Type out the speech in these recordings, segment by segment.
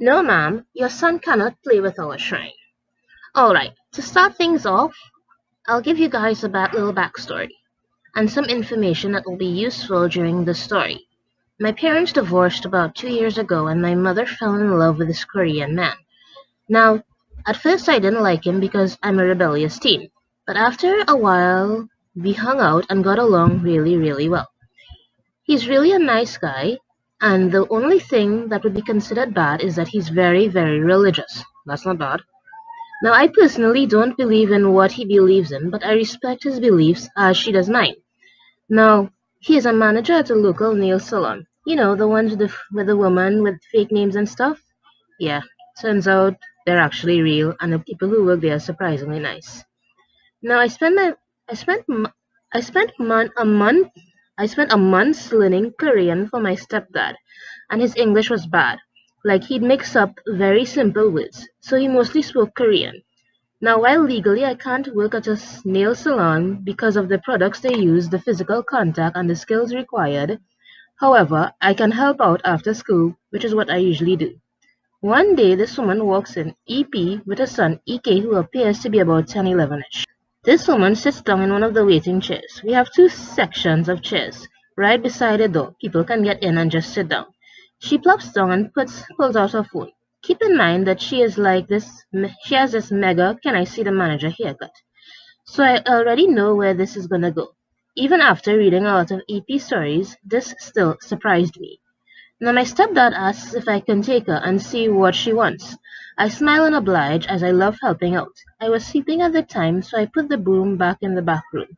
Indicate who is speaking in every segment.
Speaker 1: No, ma'am, your son cannot play with our shrine. Alright, to start things off, I'll give you guys a little backstory and some information that will be useful during the story. My parents divorced about 2 years ago, and my mother fell in love with this Korean man. Now, at first I didn't like him because I'm a rebellious teen, but after a while, we hung out and got along really, really well. He's really a nice guy, and the only thing that would be considered bad is that he's very, very religious. That's not bad. Now, I personally don't believe in what he believes in, but I respect his beliefs as she does mine. Now, he is a manager at a local nail salon. You know, the ones with the woman with fake names and stuff? Yeah, turns out they're actually real, and the people who work there are surprisingly nice. Now, I spent, m- I spent a month, I spent a month learning Korean for my stepdad, and his English was bad. Like he'd mix up very simple words, so he mostly spoke Korean. Now, while legally I can't work at a nail salon because of the products they use, the physical contact, and the skills required, however, I can help out after school, which is what I usually do. One day, this woman walks in, EP, with her son, EK, who appears to be about 10, 11ish. This woman sits down in one of the waiting chairs. We have two sections of chairs. Right beside the door, people can get in and just sit down. She plops down and pulls out her phone. Keep in mind that she has this mega "can I see the manager" haircut. So I already know where this is gonna go. Even after reading a lot of EP stories, this still surprised me. Now my stepdad asks if I can take her and see what she wants. I smile and oblige, as I love helping out. I was sleeping at the time, so I put the broom back in the back room.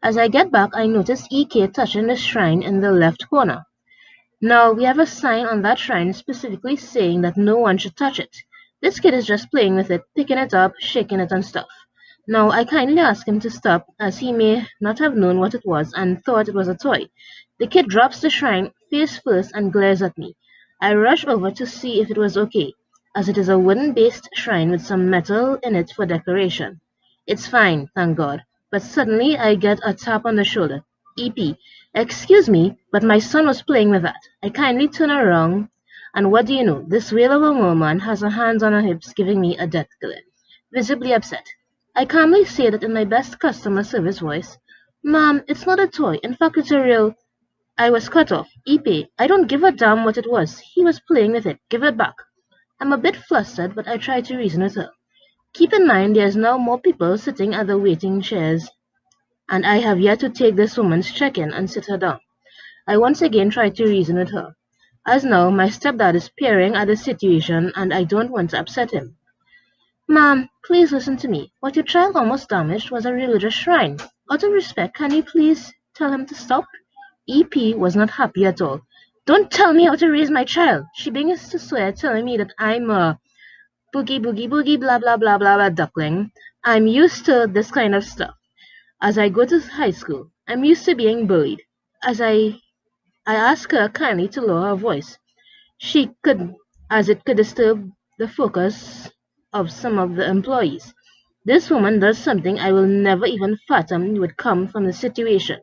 Speaker 1: As I get back, I notice EK touching the shrine in the left corner. Now, we have a sign on that shrine specifically saying that no one should touch it. This kid is just playing with it, picking it up, shaking it and stuff. Now, I kindly ask him to stop, as he may not have known what it was and thought it was a toy. The kid drops the shrine face first and glares at me. I rush over to see if it was okay, as it is a wooden-based shrine with some metal in it for decoration. It's fine, thank God. But suddenly I get a tap on the shoulder. EP, excuse me, but my son was playing with that. I kindly turn around, and what do you know? This whale of a woman has her hands on her hips, giving me a death glare, visibly upset. I calmly say that in my best customer service voice, "Ma'am, it's not a toy. In fact, it's a real—" I was cut off. "EP, I don't give a damn what it was. He was playing with it. Give it back." I'm a bit flustered, but I try to reason with her. Keep in mind there's now more people sitting at the waiting chairs, and I have yet to take this woman's check-in and sit her down. I once again try to reason with her. As now, my stepdad is peering at the situation, and I don't want to upset him. "Ma'am, please listen to me. What your child almost damaged was a religious shrine. Out of respect, can you please tell him to stop?" EP was not happy at all. "Don't tell me how to raise my child." She begins to swear, telling me that I'm a boogie boogie boogie blah blah blah blah blah duckling. I'm used to this kind of stuff. As I go to high school, I'm used to being bullied. As I ask her kindly to lower her voice. She could, as it could disturb the focus of some of the employees. This woman does something I will never even fathom would come from the situation.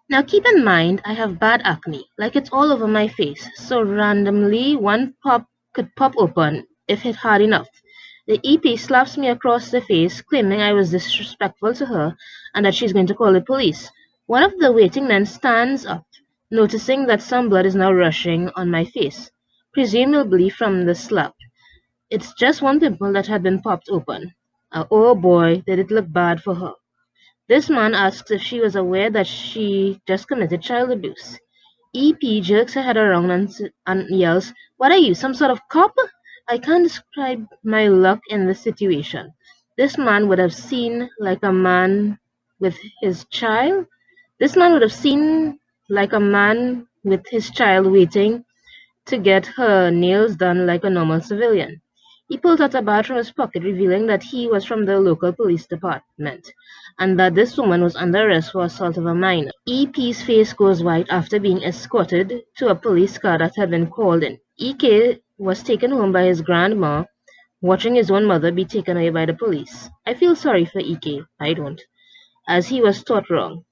Speaker 1: Now keep in mind I have bad acne, like it's all over my face, so randomly one pop could pop open if hit hard enough. The EP slaps me across the face, claiming I was disrespectful to her and that she's going to call the police. One of the waiting men stands up, noticing that some blood is now rushing on my face, presumably from the slap. It's just one pimple that had been popped open. Oh boy, did it look bad for her. This man asks if she was aware that she just committed child abuse. EP jerks her head around and yells, "What are you, some sort of cop?" I can't describe my luck in this situation. This man would have seen like a man with his child. This man would have seen like a man with his child waiting to get her nails done like a normal civilian. He pulled out a badge from his pocket, revealing that he was from the local police department, and that this woman was under arrest for assault of a minor. EP's face goes white after being escorted to a police car that had been called in. EK was taken home by his grandma, watching his own mother be taken away by the police. I feel sorry for EK, I don't, as he was taught wrong.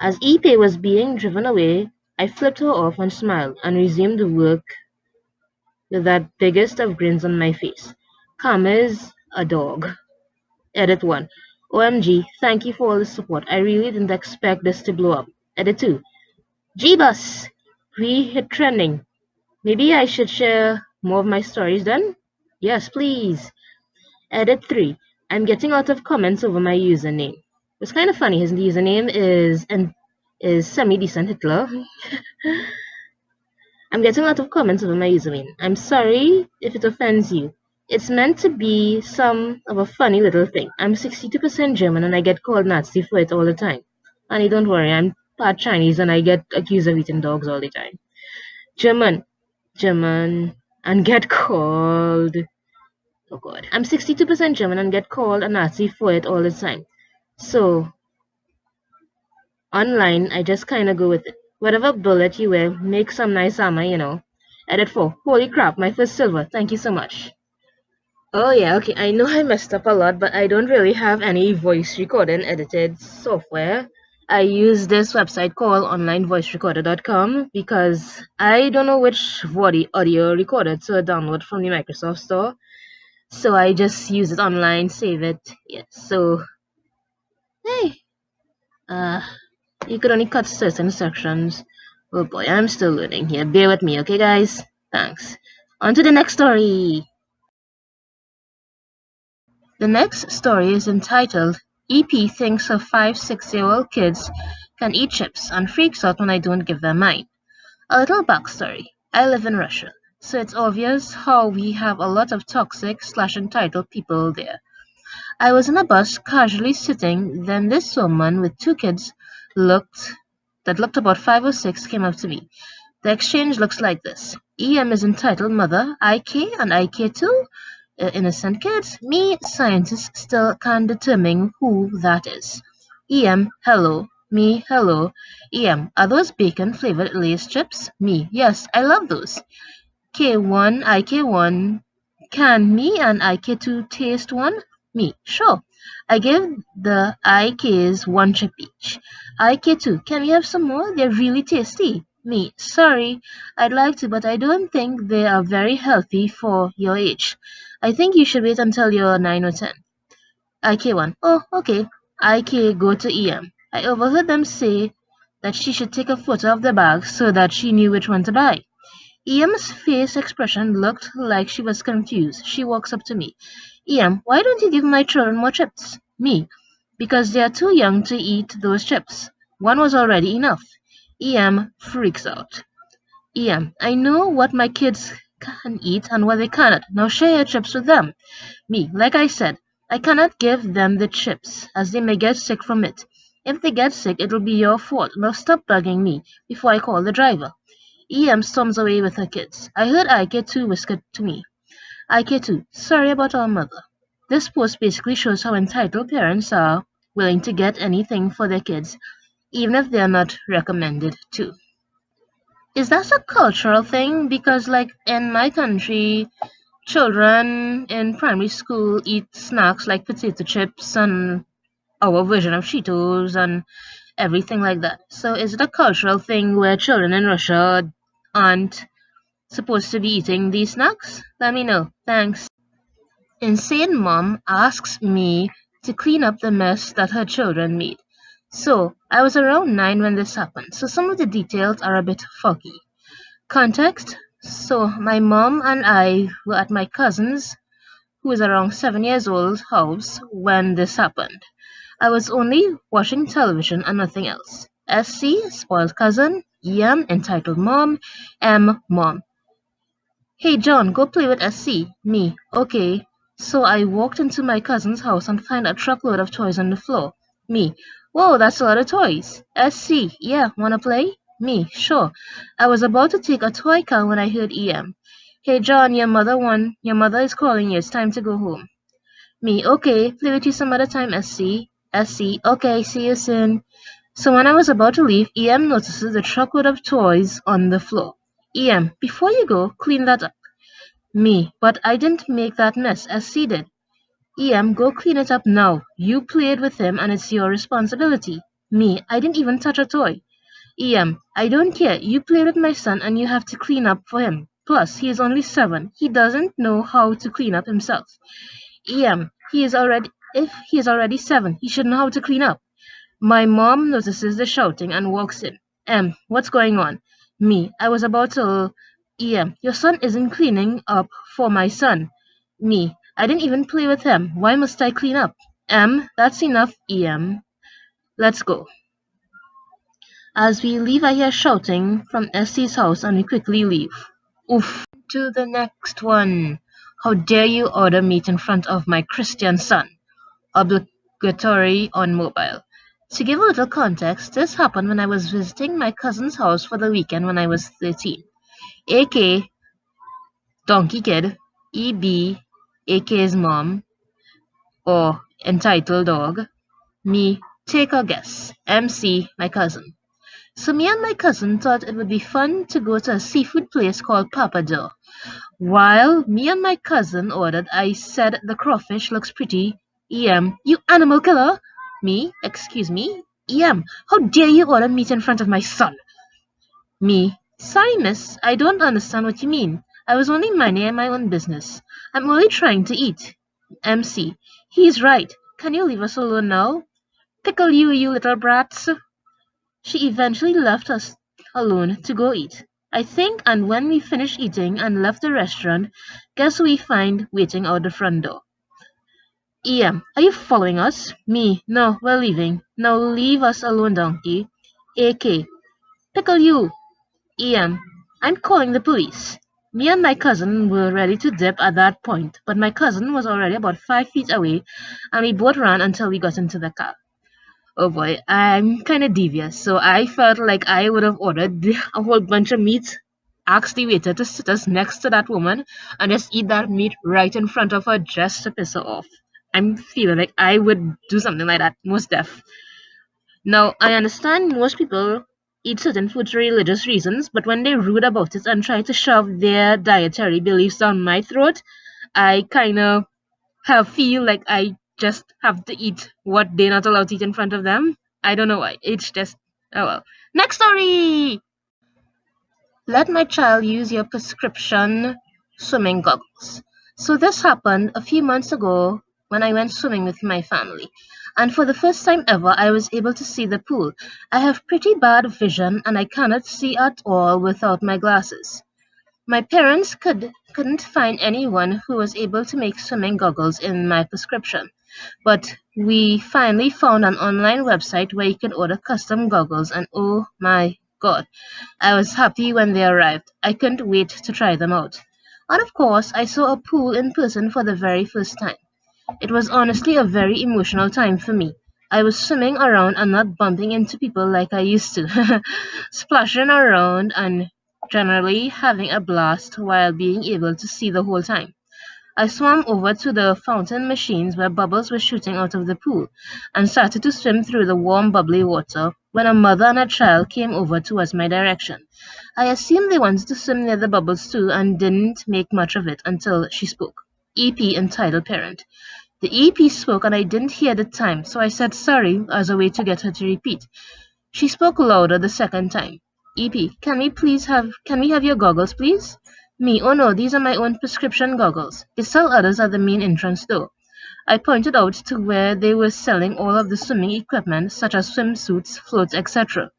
Speaker 1: As EP was being driven away, I flipped her off and smiled, and resumed work with that biggest of grins on my face. Karma is a dog. Edit 1. OMG, thank you for all the support. I really didn't expect this to blow up. Edit 2. Jeebus! We hit trending. Maybe I should share more of my stories then? Yes, please. Edit 3. I'm getting a lot of comments over my username. It's kind of funny. His username is semi-decent Hitler. I'm getting a lot of comments over my username. I'm sorry if it offends you. It's meant to be some of a funny little thing. I'm 62% German and I get called Nazi for it all the time. Honey, don't worry, I'm part Chinese and I get accused of eating dogs all the time. German, and get called. Oh God. I'm 62% German and get called a Nazi for it all the time. So, online, I just kinda go with it. Whatever bullet you wear, make some nice armor. Edit 4. Holy crap, my first silver. Thank you so much. Oh yeah, okay, I know I messed up a lot, but I don't really have any voice recording edited software. I use this website called onlinevoicerecorder.com because I don't know which audio recorder to download from the Microsoft Store. So I just use it online, save it. Yeah, so hey, you could only cut certain sections. Oh boy, I'm still learning here. Bear with me, okay, guys? Thanks. On to the next story. The next story is entitled EP thinks her 5-6-year-old kids can eat chips and freaks out when I don't give them mine. A little backstory. I live in Russia, so it's obvious how we have a lot of toxic/entitled people there. I was in a bus casually sitting, then this woman with two kids looked about 5 or 6 came up to me. The exchange looks like this. EM is entitled mother, IK and IK2, innocent kids. Me, scientists still can't determine who that is. EM, hello. Me, hello. EM, are those bacon flavored Lay's chips? Me, yes, I love those. K1, IK1, can me and IK2 taste one? Me, sure. I give the IKs one chip each. IK2, can we have some more? They're really tasty. Me, sorry. I'd like to, but I don't think they are very healthy for your age. I think you should wait until you're 9 or 10. IK1, oh, okay. IK, go to EM. I overheard them say that she should take a photo of the bag so that she knew which one to buy. EM's face expression looked like she was confused. She walks up to me. EM, why don't you give my children more chips? Me, because they are too young to eat those chips. One was already enough. EM freaks out. EM, I know what my kids can eat and what they cannot. Now share your chips with them. Me, like I said, I cannot give them the chips, as they may get sick from it. If they get sick, it'll be your fault. Now stop bugging me before I call the driver. EM storms away with her kids. I heard IK2 whisper to me. IK2, sorry about our mother. This post basically shows how entitled parents are willing to get anything for their kids, even if they are not recommended to. Is that a cultural thing? Because, like, in my country, children in primary school eat snacks like potato chips and our version of Cheetos and everything like that. So is it a cultural thing where children in Russia aren't supposed to be eating these snacks? Let me know. Thanks. Insane Mom asks me to clean up the mess that her children made. So, I was around 9 when this happened, so some of the details are a bit foggy. Context? So, my mom and I were at my cousin's, who is around 7 years old, house when this happened. I was only watching television and nothing else. SC, spoiled cousin. EM, entitled mom. M, mom. Hey John, go play with SC. Me, okay. So I walked into my cousin's house and found a truckload of toys on the floor. Me, whoa, that's a lot of toys. SC, yeah, wanna play? Me, sure. I was about to take a toy car when I heard EM. Hey John, your mother is calling you, it's time to go home. Me, okay, play with you some other time, SC. SC, okay, see you soon. So when I was about to leave, EM notices the truckload of toys on the floor. EM, before you go, clean that up. Me, but I didn't make that mess, SC did. EM, go clean it up now. You played with him and it's your responsibility. Me, I didn't even touch a toy. EM, I don't care. You played with my son and you have to clean up for him. Plus, he is only 7. He doesn't know how to clean up himself. EM, if he is already 7, he should know how to clean up. My mom notices the shouting and walks in. What's going on? Me, I was about to. Your son isn't cleaning up for my son. Me, I didn't even play with him. Why must I clean up? That's enough, Let's go. As we leave, I hear shouting from Essie's house and we quickly leave. Oof. To the next one. How dare you order meat in front of my Christian son? Obligatory on mobile. To give a little context, this happened when I was visiting my cousin's house for the weekend when I was 13. AK, Donkey Kid, EB, AK's mom, or entitled dog, me, take a guess, MC, my cousin. So me and my cousin thought it would be fun to go to a seafood place called Papa Joe. While me and my cousin ordered, I said the crawfish looks pretty. You animal killer! Me, excuse me? How dare you order meat in front of my son? Me, sorry miss, I don't understand what you mean. I was only minding my own business. I'm only trying to eat. MC, he's right. Can you leave us alone now? Pickle you, you little brats. She eventually left us alone to go eat. I think, and when we finished eating and left the restaurant, guess who we find waiting out the front door? Are you following us? Me, no, we're leaving. Now leave us alone, donkey. AK, pickle you. I'm calling the police. Me and my cousin were ready to dip at that point, but my cousin was already about 5 feet away, and we both ran until we got into the car. Oh boy, I'm kind of devious, so I felt like I would have ordered a whole bunch of meat, asked the waiter to sit us next to that woman, and just eat that meat right in front of her just to piss her off. I'm feeling like I would do something like that, most def. Now, I understand most people eat certain foods for religious reasons, but when they're rude about it and try to shove their dietary beliefs down my throat, I kind of feel like I just have to eat what they're not allowed to eat in front of them. I don't know why. It's just, oh well. Next story! Let my child use your prescription swimming goggles. So this happened a few months ago when I went swimming with my family. And for the first time ever, I was able to see the pool. I have pretty bad vision and I cannot see at all without my glasses. My parents couldn't find anyone who was able to make swimming goggles in my prescription, but we finally found an online website where you can order custom goggles, and oh my god, I was happy when they arrived. I couldn't wait to try them out. And of course, I saw a pool in person for the very first time. It was honestly a very emotional time for me. I was swimming around and not bumping into people like I used to, splashing around and generally having a blast while being able to see the whole time. I swam over to the fountain machines where bubbles were shooting out of the pool and started to swim through the warm, bubbly water when a mother and a child came over towards my direction. I assumed they wanted to swim near the bubbles too and didn't make much of it until she spoke. EP, entitled parent. The EP spoke and I didn't hear the time, so I said sorry as a way to get her to repeat. She spoke louder the second time. EP, can we have your goggles, please? Me, oh no, these are my own prescription goggles. They sell others at the main entrance door. I pointed out to where they were selling all of the swimming equipment, such as swimsuits, floats, etc.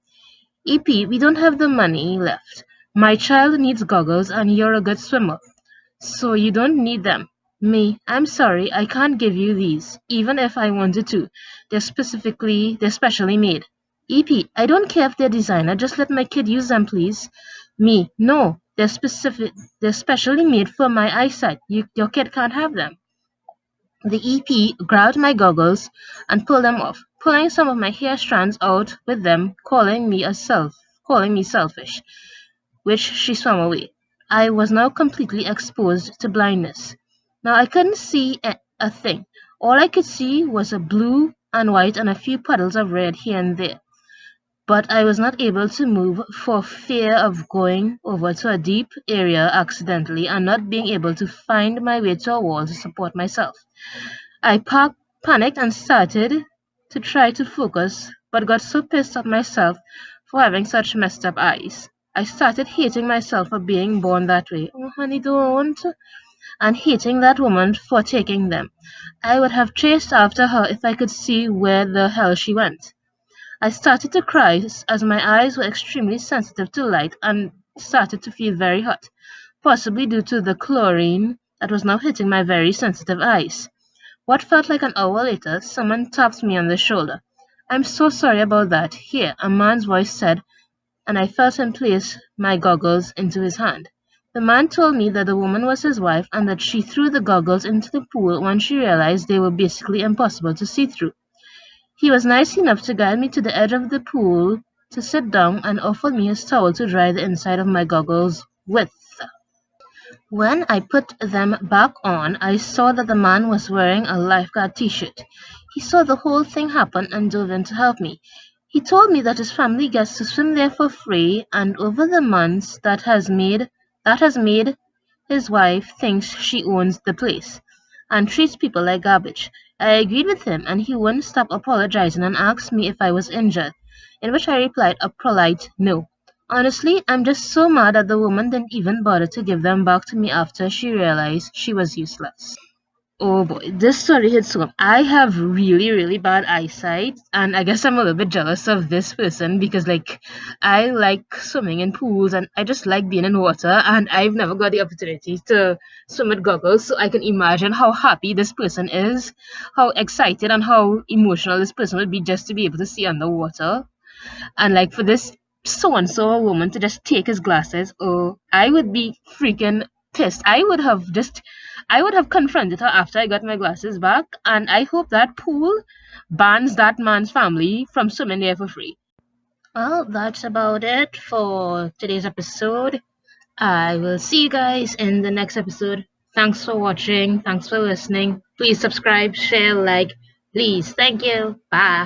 Speaker 1: EP, we don't have the money left. My child needs goggles and you're a good swimmer, so you don't need them. Me, I'm sorry, I can't give you these, even if I wanted to. They're specially made. EP, I don't care if they're designer, just let my kid use them, please. Me, no, they're specially made for my eyesight. Your kid can't have them. The EP grabbed my goggles and pulled them off, pulling some of my hair strands out with them, calling me selfish, which she swam away. I was now completely exposed to blindness. Now I couldn't see a thing. All I could see was a blue and white and a few puddles of red here and there. But I was not able to move for fear of going over to a deep area accidentally and not being able to find my way to a wall to support myself. I panicked and started to try to focus, but got so pissed at myself for having such messed up eyes. I started hating myself for being born that way. Oh, honey, don't. And hating that woman for taking them. I would have chased after her if I could see where the hell she went. I started to cry as my eyes were extremely sensitive to light and started to feel very hot, possibly due to the chlorine that was now hitting my very sensitive eyes. What felt like an hour later, someone tapped me on the shoulder. I'm so sorry about that. Here, a man's voice said, and I felt him place my goggles into his hand. The man told me that the woman was his wife and that she threw the goggles into the pool when she realized they were basically impossible to see through. He was nice enough to guide me to the edge of the pool to sit down and offered me his towel to dry the inside of my goggles with. When I put them back on, I saw that the man was wearing a lifeguard t-shirt. He saw the whole thing happen and dove in to help me. He told me that his family gets to swim there for free, and over the months that has made his wife thinks she owns the place and treats people like garbage. I agreed with him, and he wouldn't stop apologizing and asked me if I was injured, in which I replied a polite no. Honestly, I'm just so mad that the woman didn't even bother to give them back to me after she realized she was useless. Oh boy, this story hits home. I have really, really bad eyesight, and I guess I'm a little bit jealous of this person because, like, I like swimming in pools and I just like being in water, and I've never got the opportunity to swim with goggles, so I can imagine how happy this person is, how excited and how emotional this person would be just to be able to see underwater. And like for this so and so woman to just take his glasses, oh, I would be freaking pissed. I would have confronted her after I got my glasses back, and I hope that pool bans that man's family from swimming there for free. Well, that's about it for today's episode. I will see you guys in the next episode. Thanks for watching. Thanks for listening. Please subscribe, share, like. Please. Thank you. Bye.